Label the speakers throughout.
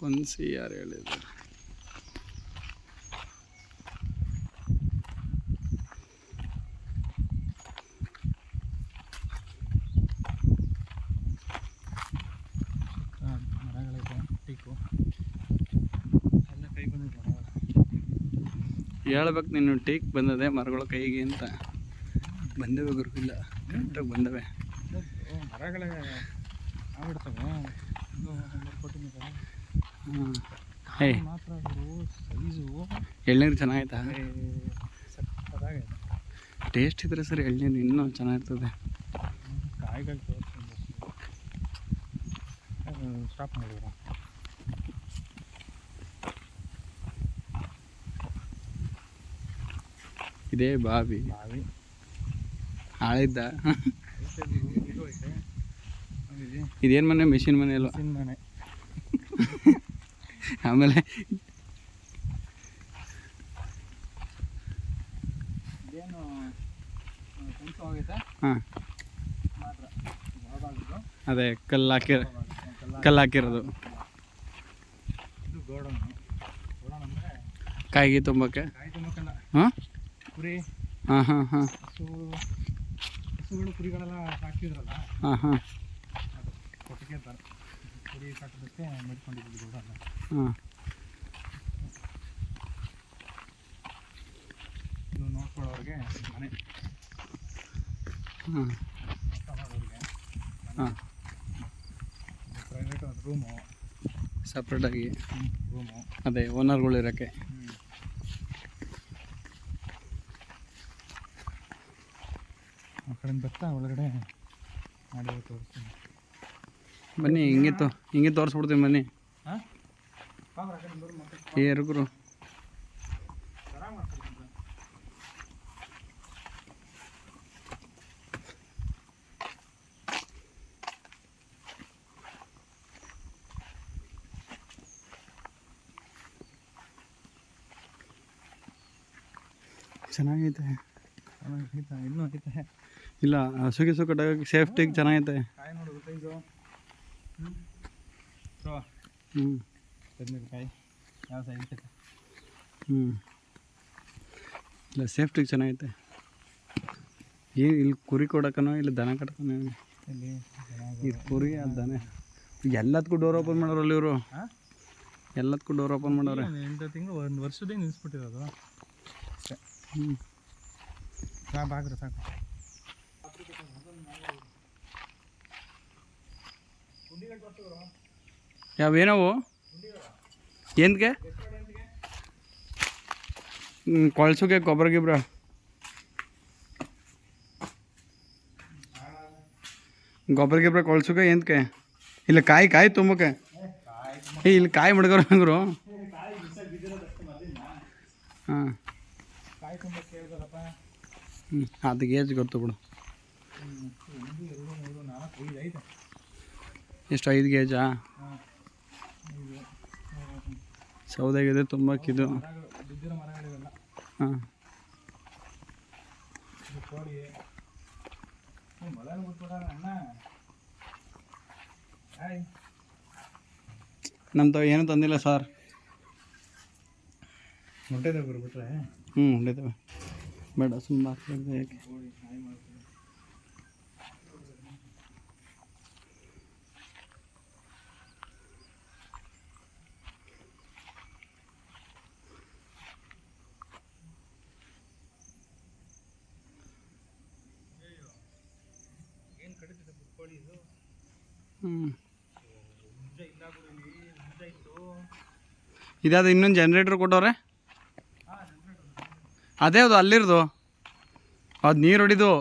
Speaker 1: ಹೊನ್ಸಿ ಯಾರು ಹೇಳಿದ್ರು?
Speaker 2: ಮರಗಳಿದೆ, ಟೀಕು ಎಲ್ಲ ಕೈ ಬಂದಿದೆ.
Speaker 1: ಹೇಳ್ಬೇಕು ನೀನು, ಟೀಕ್ ಬಂದದೆ ಮರಗಳು ಕೈಗೆ ಅಂತ. ಬಂದವೆ ಗುರುವಿಲ್ಲ, ಕರೆಕ್ಟಾಗಿ ಬಂದವೆ.
Speaker 2: ಮರಗಳೇ ಆಗ್ಬಿಡ್ತವೆ. ಮಾತ್ರ ಸೈಜು
Speaker 1: ಎಳ್ನೀರು ಚೆನ್ನಾಗೈತಾ?
Speaker 2: ಸಕ್ಕತ್ತಾಗೈತೆ.
Speaker 1: ಟೇಸ್ಟ್ ಇದ್ರೆ ಸರಿ, ಎಳ್ನೀರು ಇನ್ನೂ ಚೆನ್ನಾಗಿರ್ತದೆ.
Speaker 2: ಕಾಯಿಗಳು ತೋರಿಸ್ಕೊಂಡು ಸ್ಟಾಪ್ ಮಾಡಿದ್ರು.
Speaker 1: ಇದೇ ಬಾವಿ ಹಾಳಿದ್ದ. ಇದೇನು ಮನೆ? ಮೆಷಿನ್ ಮನೆ ಅಲ್ವಾ?
Speaker 2: ಮನೆ.
Speaker 1: ಆಮೇಲೆ
Speaker 2: ಇದೇನು ಹೋಗೈತೆ
Speaker 1: ಹಾಂ,
Speaker 2: ಮಾತ್ರ
Speaker 1: ಅದೇ ಕಲ್ಲು ಹಾಕಿರೋದು.
Speaker 2: ಇದು ಗೋಡನ್ ಅಂದರೆ
Speaker 1: ಕಾಯಿಗೆ ತುಂಬಕ್ಕೆ.
Speaker 2: ಕಾಯಿ ತುಂಬಕ್ಕಲ್ಲ,
Speaker 1: ಹಾಂ,
Speaker 2: ಕುರಿ.
Speaker 1: ಹಾಂ ಹಾಂ ಹಾಂ,
Speaker 2: ಹಸುಗಳು ಕುರಿಗಳೆಲ್ಲ ಸಾಕ್ತಿದ್ರಲ್ಲ,
Speaker 1: ಹಾಂ ಹಾಂ
Speaker 2: ಅದು ಕೊಟ್ಟಿಗೆ ಅಂತಾರೆ. ಕುರಿ ಸಾಕೋದಕ್ಕೆ ಮಾಡ್ಕೊಂಡಿದ್ದು ಗೋಡನ್.
Speaker 1: ಹಾಂ,
Speaker 2: ಇದು ನೋಡ್ಕೊಳ್ಳೋರಿಗೆ ಮನೆ.
Speaker 1: ಹಾಂ
Speaker 2: ಮಾಡೋರಿಗೆ
Speaker 1: ಹಾಂ,
Speaker 2: ಪ್ರೈವೇಟ್ ರೂಮು,
Speaker 1: ಸಪ್ರೇಟಾಗಿ
Speaker 2: ರೂಮು.
Speaker 1: ಅದೇ ಓನರ್ಗಳು ಇರೋಕ್ಕೆ.
Speaker 2: ಆ ಕಡೆಯಿಂದ ಬರ್ತಾ ಒಳಗಡೆ ಮಾಡಿ ತೋರಿಸ್ತೀನಿ.
Speaker 1: ಬನ್ನಿ, ಹಿಂಗೆ ತೋರಿಸ್ಬಿಡ್ತೀನಿ ಬನ್ನಿ.
Speaker 2: ಹಾಂ,
Speaker 1: ಏರುಗುರು ಚೆನ್ನಾಗೈತೆ.
Speaker 2: ಇನ್ನೂ ಐತೆ.
Speaker 1: ಇಲ್ಲ, ಹಸುಗಿಸು ಕಟ್ಟಾಗ ಸೇಫ್ಟಿಗೆ ಚೆನ್ನಾಗೈತೆ.
Speaker 2: ಕಾಯಿ ನೋಡು ಸೈಜು.
Speaker 1: ಹ್ಞೂ,
Speaker 2: ಬದನೆಕಾಯಿ ಯಾವ ಸೈಜ್ ಐತೆ.
Speaker 1: ಇಲ್ಲ, ಸೇಫ್ಟಿಗೆ ಚೆನ್ನಾಗೈತೆ. ಏನು ಇಲ್ಲಿ ಕುರಿ ಕೊಡಕನೋ ಇಲ್ಲ ದನ ಕಟ್ಕನೋ?
Speaker 2: ಇಲ್ಲಿ
Speaker 1: ಇದು ಕುರಿ, ಅದು ದನ. ಎಲ್ಲದಕ್ಕೂ ಡೋರ್ ಓಪನ್ ಮಾಡೋರಲ್ಲ ಇವರು. ಎಲ್ಲದಕ್ಕೂ ಡೋರ್ ಓಪನ್ ಮಾಡೋರೆ.
Speaker 2: 8 ತಿಂಗಳು, 1 ವರ್ಷದಿಂದ ನಿಲ್ಲಿಸ್ಬಿಟ್ಟಿರೋದು ಅಷ್ಟೇ. ಬಾಗ್ರೆ ಸಾಕು.
Speaker 1: ಯಾವೇನವು? ಏನಕ್ಕೆ? ಕೊಳ್ಸೋಕೆ ಗೊಬ್ಬರ ಗಿಬ್ರ? ಗೊಬ್ಬರ ಗಿಬ್ರ ಕೊಳ್ಸೋಕೆ ಏನಕ್ಕೆ? ಇಲ್ಲ, ಕಾಯಿ ತುಂಬಕ್ಕೆ. ಇಲ್ಲಿ ಕಾಯಿ ಮಡ್ಕೋರು ಹಂಗರು. ಹಾಂ,
Speaker 2: ಕಾಯಿ ತುಂಬಕ್ಕೆ ಕೇಳಿದಾರಪ್ಪ.
Speaker 1: ಅದು ಗೇಜ್ ಗೊತ್ತು ಬಿಡು.
Speaker 2: 1, 2, 3, 4, 5 ಐತೆ.
Speaker 1: ಎಷ್ಟು? 5 ಗೇಜಾ? ಸೌದೆಗಿದೆ ತುಂಬಕ್ಕಿದು.
Speaker 2: ಬಿದ್ದಿರೋ ಮರಗಳಿವೆಲ್ಲ.
Speaker 1: ಹಾಂ,
Speaker 2: ಕೋಳಿ ಮಳೆ ಬಿಟ್ಬಿಡೋಣ ಅಣ್ಣ.
Speaker 1: ನಮ್ಮ ಏನೂ ತಂದಿಲ್ಲ ಸರ್.
Speaker 2: ಮೊಟ್ಟೆದ ಬರ್ಬಿಟ್ರೆ
Speaker 1: ಹೊಂಡಿದ್ದೇವೆ. ಬೇಡ, ಸುಮ್ಮನೆ ಯಾಕೆ?
Speaker 2: ಏನು ಕಡಿತಿದೆ ಕೋಳಿ ಇದು?
Speaker 1: ಇದಾದ ಇನ್ನೊಂದು ಜನ್ರೇಟ್ರ್ ಕೊಟ್ಟವ್ರೆ. ಅದೇ ಅದು ಅಲ್ಲಿರೋದು, ಅದು ನೀರು ಹೊಡಿದು.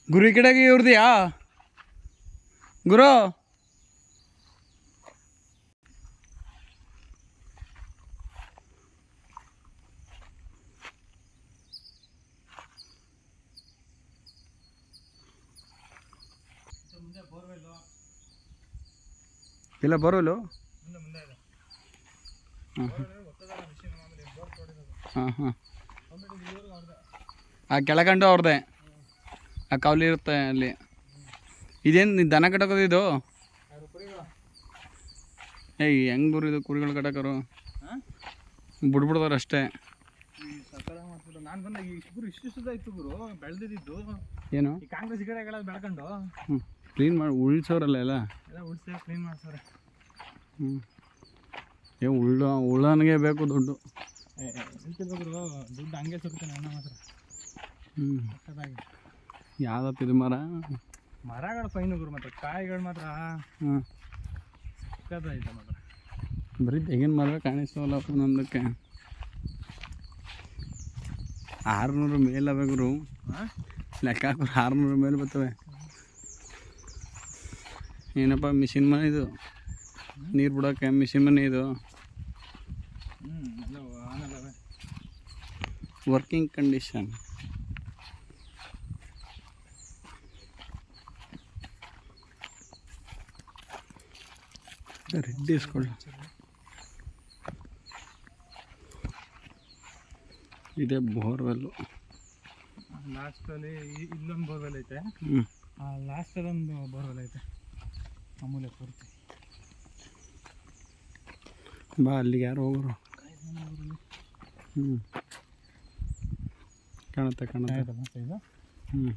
Speaker 1: ಗುರು ಈ ಕಡೆಗೆ ಇವ್ರದಿಯಾ ಗುರು? ಇಲ್ಲ ಬರೋಲು
Speaker 2: ಮುಂದೆ ಮುಂದೆ ಇದೆ
Speaker 1: ಹಾಂ
Speaker 2: ಗೊತ್ತದಲ್ಲ ಮಿಷಿನ್ ಮಾಮೂಲಿ ಬೋರ್ ತೊಡಿರೋದು
Speaker 1: ಹಾಂ ಹಾಂ
Speaker 2: ಕಂಪ್ಲೀಟ್ ಇಲ್ಲಿವರೆಗೂ ಅವ್ರದ್ದೇ.
Speaker 1: ಆ ಕೆಳಗಂಡು ಅವ್ರದ್ದೇ ಆ ಕೌಲಿ ಇರುತ್ತೆ ಅಲ್ಲಿ. ಇದೇನು ದನ ಕಟ್ಟೋದು ಇದು?
Speaker 2: ಯಾರು ಕುರಿಗಳು?
Speaker 1: ಏಯ್ ಹೆಂಗೆ ಬರೋದು ಕುರಿಗಳು ಕಟ್ಟೋರು?
Speaker 2: ಹಾಂ
Speaker 1: ಬಿಡ್ಬಿಡ್ತಾರೆ ಅಷ್ಟೇ.
Speaker 2: ಈ ಸರ್ಕಾರ ಮಾಡ್ತಿದ್ರು ನಾನು ಬಂದಾಗ ಇಷ್ಟು ಇತ್ತು ಗುರು ಬೆಳೆದಿದ್ದು.
Speaker 1: ಏನು
Speaker 2: ಈ ಕಾಂಗ್ರೆಸ್ ಗಿಡಗಳೆಲ್ಲ ಬೆಳ್ಕೊಂಡು
Speaker 1: ಹ್ಞೂ ಕ್ಲೀನ್ ಮಾಡಿ ಉಳ್ಸೋರಲ್ಲ ಎಲ್ಲ.
Speaker 2: ಎಲ್ಲ ಉಳಿಸ್ತೇವೆ ಕ್ಲೀನ್ ಮಾಡ್ಸವ್ರೆ.
Speaker 1: ಹ್ಞೂ ಏ ಉಳ್ಳನಿಗೆ ಬೇಕು ದುಡ್ಡು.
Speaker 2: ಸಿಕ್ಕಿದ್ರು ದುಡ್ಡು ಹಂಗೆ ಸುರ್ತಾನೆ ಅನ್ನ ಮಾತ್ರ.
Speaker 1: ಹ್ಞೂ
Speaker 2: ಸಕ್ಕತ್ತಾಗಿ
Speaker 1: ಯಾವ್ದಪ್ಪ ಇದು ಮರ?
Speaker 2: ಮರಗಳು ಫೈನು ಗುರು ಮಾತ್ರ ಕಾಯಿಗಳು ಮಾತ್ರ
Speaker 1: ಹಾಂ
Speaker 2: ಸಕ್ಕತ್ತಾಯ್ತು ಮಾತ್ರ.
Speaker 1: ಬರೀ ತೆಗಿನ ಮರ ಕಾಣಿಸ್ತವಲ್ಲಪ್ಪ ನಮ್ಮದಕ್ಕೆ. 600 ಮೇಲೆ ಗುರು.
Speaker 2: ಹಾಂ
Speaker 1: ಲೆಕ್ಕ ಹಾಕೋರು 600 ಮೇಲೆ ಬರ್ತವೆ. ಏನಪ್ಪ ಮಿಷಿನ್ ಮನೆ ಇದು? ನೀರು ಬಿಡೋಕ್ಕೆ ಮಿಷಿನ್ ಮನೆ ಇದು.
Speaker 2: ಎಲ್ಲ ಆನಲ್ಲವೇ
Speaker 1: ವರ್ಕಿಂಗ್ ಕಂಡೀಷನ್. ರೆಡ್ಡಿ ಇಸ್ಕೊಳ್ಳಿ. ಇದೆ ಬೋರ್ವೆಲ್ಲು.
Speaker 2: ಲಾಸ್ಟಲ್ಲಿ ಇಲ್ಲೊಂದು ಬೋರ್ವೆಲ್ ಐತೆ.
Speaker 1: ಹ್ಞೂ
Speaker 2: ಆ ಲಾಸ್ಟಲ್ಲೊಂದು ಬೋರ್ವೆಲ್ ಐತೆ ಅಮೂಲ್ಯ ಪೂರ್ತಿ.
Speaker 1: ಬಾ ಅಲ್ಲಿಗೆ ಯಾರು ಹೋಗೋರು? ಹ್ಞೂ ಕಾಣುತ್ತೆ
Speaker 2: ಆಯ್ತಲ್ಲ ಇದು
Speaker 1: ಹ್ಞೂ